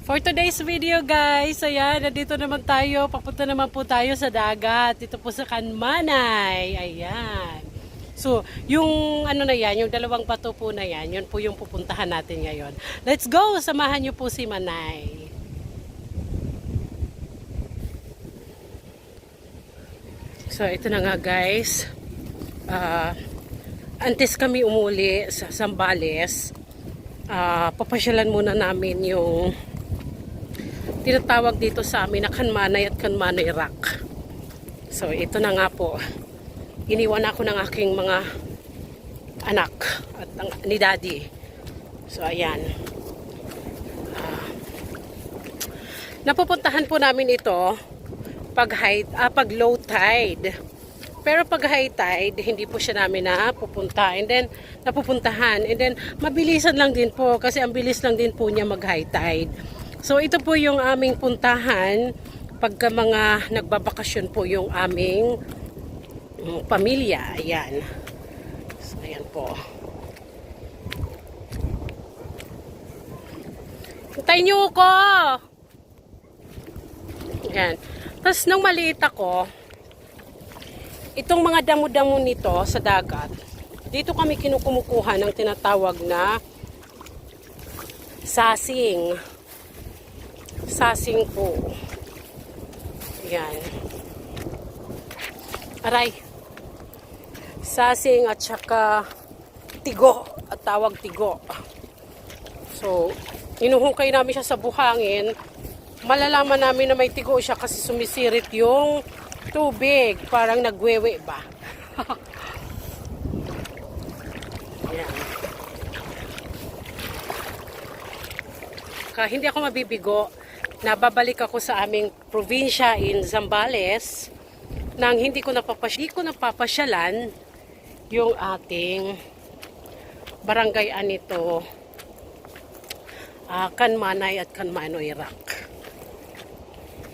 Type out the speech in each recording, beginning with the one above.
For today's video guys, ayan, nandito naman tayo, papunta naman po tayo sa dagat, dito po sa Kanmanay, ayan. So, yung ano na yan, yung dalawang bato po na yan, yun po yung pupuntahan natin ngayon. Let's go, samahan niyo po si Manay. So, ito na nga guys, antes kami umuli sa Zambales, papasyalan muna namin yung tinatawag dito sa amin na Kanmanay at Kanmanay Rock. So ito na nga po, iniwan ako ng aking mga anak at ni daddy. So ayan, napupuntahan po namin ito pag low tide. Pero pag high tide, hindi po siya namin napupunta. And then, napupuntahan. And then, mabilisan lang din po. Kasi ang bilis lang din po niya mag high tide. So, ito po yung aming puntahan. Pagka mga nagbabakasyon po yung aming pamilya. Ayan. So, ayan po. Hintayin niyo ko! Ayan. Tapos, nung maliit ako, itong mga damo-damo nito sa dagat, dito kami kinukumukuha ng tinatawag na sasing. Sasing po. Yan. Aray. Sasing at saka tigo. At tawag tigo. So, inuhukay namin siya sa buhangin. Malalaman namin na may tigo siya kasi sumisirit yung tubig, parang nagwewe ba? Ayan. Hindi ako mabibigo, nababalik ako sa aming probinsya in Zambales nang hindi ko napapasyalan yung ating barangay anito, Kanmanay at Kanmanay Rock.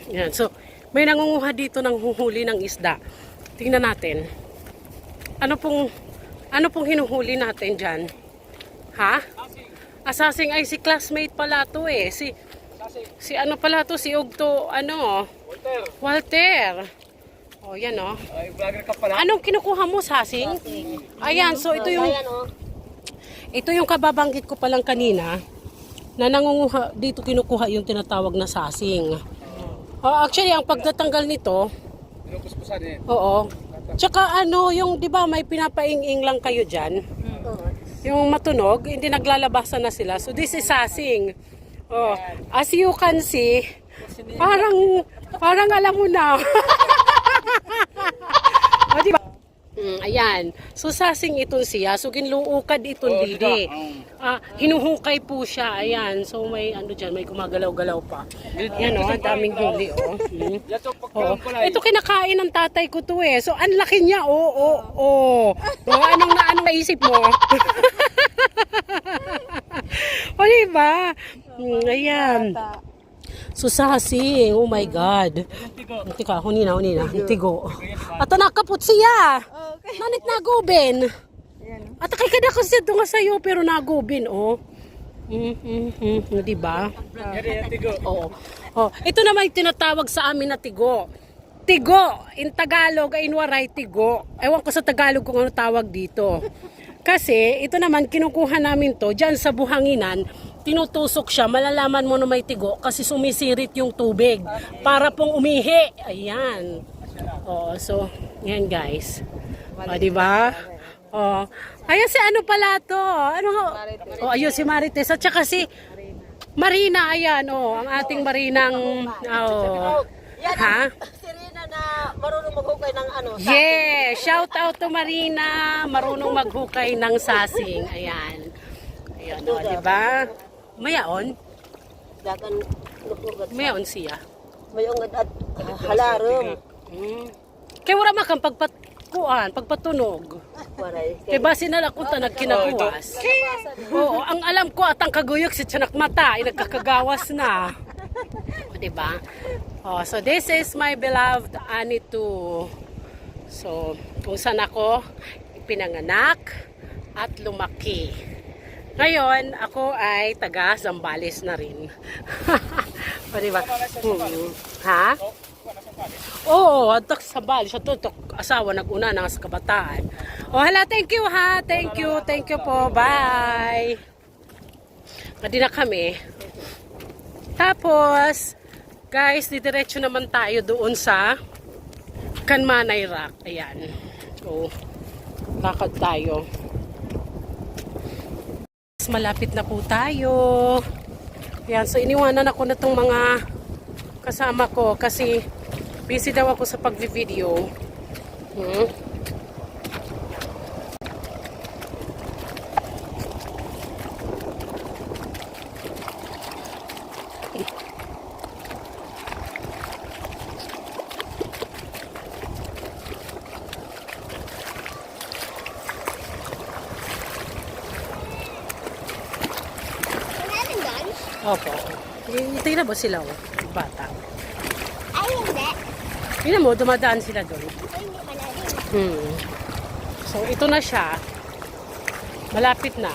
Ayan, so may nangunguha dito ng huhuli ng isda. Tingnan natin. Ano pong hinuhuli natin dyan? Ha? Asasing ay si classmate pala to eh. Si ano pala to? Si Ugto, ano? Walter. O, yan o. Ay, vlogger ka pala. Anong kinukuha mo, sasing? Ayan, so ito yung kababanggit ko palang kanina na nangunguha dito, kinukuha yung tinatawag na sasing. Actually, ang pagtatanggal nito, pinupuspusan eh. oo. Tsaka ano, yung 'di ba may pinapaing-ing lang kayo diyan. Yung matunog, hindi naglalabasan na sila. So this is sasing. Oh, as you can see, parang alam mo na. O, di ba? Ayan. So sasing itong siya. So ginluukad itong dili. Hinuhukay po siya. Ayan. So may ano diyan, may gumagalaw-galaw pa. Yan oh, ang daming huli oh. Ito kinakain ng tatay ko to eh. So ang laki niya oh. Anong naisip mo? O diba? Ayan. So sasing, oh my God. Tika, hunina. Tigo. At nakapot siya. Nanit nagubin. At kay kada kasi ito nga sa'yo pero nagubin, oh. Diba? Oo. Oh, ito naman yung tinatawag sa amin na tigo. Tigo, in Tagalog ay inwaray tigo. Ewan ko sa Tagalog kung ano tawag dito. Kasi ito naman kinukuha namin to diyan sa buhanginan. Tinutusok siya, malalaman mo na may tigo kasi sumisirit yung tubig para pong umihi. Ayan. Oh, so, yan guys. O, diba? Oh, ayun si ano pala to? Ano? Oh, ayun si Marites at saka si Marina, ayan oh, ang ating Marinang ha? Si Rina na marunong maghukay ng ano. Yeah, shout out to Marina, marunong maghukay ng sasing. Ayan. Ayan oh, diba? Mayaon? Dagan lupugad. Mayaon siya. Mayong at halarong. Kaya wala makang pagpatunog. Waray. Kaya basi na lang kung nagkinakuwas. Oo, ang alam ko at ang kaguyok si Tiyanak Mata ay nagkakagawas na. O, diba? Oh, so this is my beloved Anitu. So, kung saan ako pinanganak at lumaki. Ngayon, ako ay taga Zambales na rin. O, diba? Ha? Oo, atak sa bali. Sa tutok, asawa nag-una na nga sa kabataan. O, hala, thank you ha. Thank you po. Bye. Pwede na kami. Tapos, guys, didiretso naman tayo doon sa Kanmanay Rock. Ayan. So, lakad tayo. Malapit na po tayo. Ayan, so iniwanan ako na itong mga kasama ko kasi busy daw ako sa pag-video. Opo. Tingnan mo sila, oh. Bata. Ay, hindi. Tingnan mo, dumadaan sila doon. Ay, hindi pala rin. So, ito na siya. Malapit na.